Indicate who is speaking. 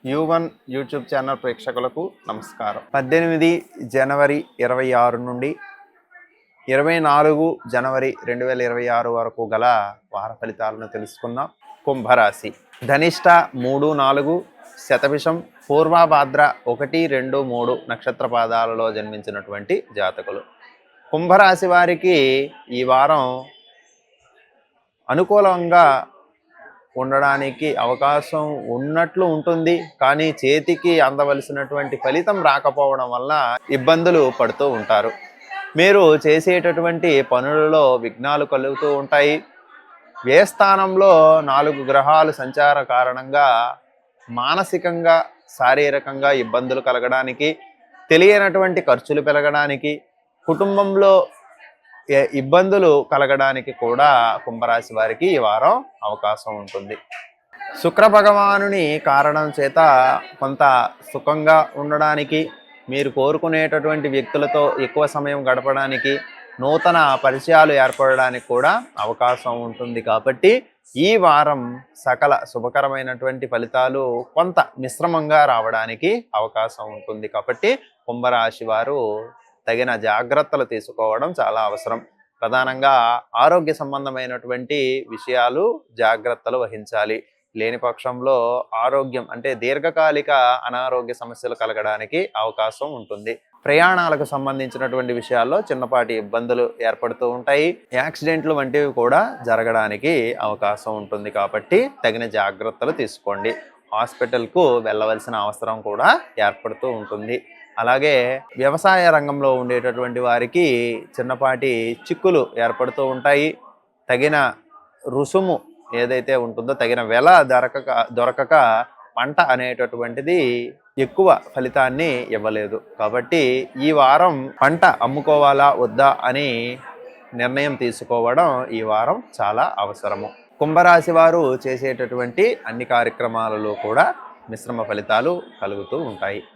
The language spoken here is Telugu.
Speaker 1: U1 యూట్యూబ్ ఛానల్ ప్రేక్షకులకు నమస్కారం. 18 జనవరి 26 నుండి 24 జనవరి 2026 వరకు గల వార ఫలితాలను తెలుసుకుందాం. కుంభరాశి ధనిష్ట 3, 4, శతభిషం, పూర్వభాద్ర 1, 2, 3 నక్షత్ర పాదాలలో జన్మించినటువంటి జాతకులు. కుంభరాశి వారికి ఈ వారం అనుకూలంగా ఉండడానికి అవకాశం ఉన్నట్లు ఉంటుంది, కానీ చేతికి అందవలసినటువంటి ఫలితం రాకపోవడం వల్ల ఇబ్బందులు పడుతూ ఉంటారు. మీరు చేసేటటువంటి పనులలో విఘ్నాలు కలుగుతూ ఉంటాయి. వ్యయ స్థానంలో 4 గ్రహాలు సంచార కారణంగా మానసికంగా శారీరకంగా ఇబ్బందులు కలగడానికి, తెలియనటువంటి ఖర్చులు పెరగడానికి, కుటుంబంలో ఇబ్బందులు కలగడానికి కూడా కుంభరాశి వారికి ఈ వారం అవకాశం ఉంటుంది. శుక్ర భగవానుని కారణం చేత కొంత సుఖంగా ఉండడానికి, మీరు కోరుకునేటటువంటి వ్యక్తులతో ఎక్కువ సమయం గడపడానికి, నూతన పరిచయాలు ఏర్పడడానికి కూడా అవకాశం ఉంటుంది. కాబట్టి ఈ వారం సకల శుభకరమైనటువంటి ఫలితాలు కొంత మిశ్రమంగా రావడానికి అవకాశం ఉంటుంది. కాబట్టి కుంభరాశి వారు తగిన జాగ్రత్తలు తీసుకోవడం చాలా అవసరం. ప్రధానంగా ఆరోగ్య సంబంధమైనటువంటి విషయాలు జాగ్రత్తలు వహించాలి. లేని పక్షంలో ఆరోగ్యం అంటే దీర్ఘకాలిక అనారోగ్య సమస్యలు కలగడానికి అవకాశం ఉంటుంది. ప్రయాణాలకు సంబంధించినటువంటి విషయాల్లో చిన్నపాటి ఇబ్బందులు ఏర్పడుతూ ఉంటాయి. యాక్సిడెంట్లు వంటివి కూడా జరగడానికి అవకాశం ఉంటుంది. కాబట్టి తగిన జాగ్రత్తలు తీసుకోండి. హాస్పిటల్కు వెళ్ళవలసిన అవసరం కూడా ఏర్పడుతూ ఉంటుంది. అలాగే వ్యవసాయ రంగంలో ఉండేటటువంటి వారికి చిన్నపాటి చిక్కులు ఏర్పడుతూ ఉంటాయి. తగిన రుసుము ఏదైతే ఉంటుందో, తగిన వెల దొరకక పంట అనేటటువంటిది ఎక్కువ ఫలితాన్ని ఇవ్వలేదు. కాబట్టి ఈ వారం పంట అమ్ముకోవాలా వద్దా అని నిర్ణయం తీసుకోవడం ఈ వారం చాలా అవసరము. కుంభరాశి వారు చేసేటటువంటి అన్ని కార్యక్రమాలలో కూడా మిశ్రమ ఫలితాలు కలుగుతూ ఉంటాయి.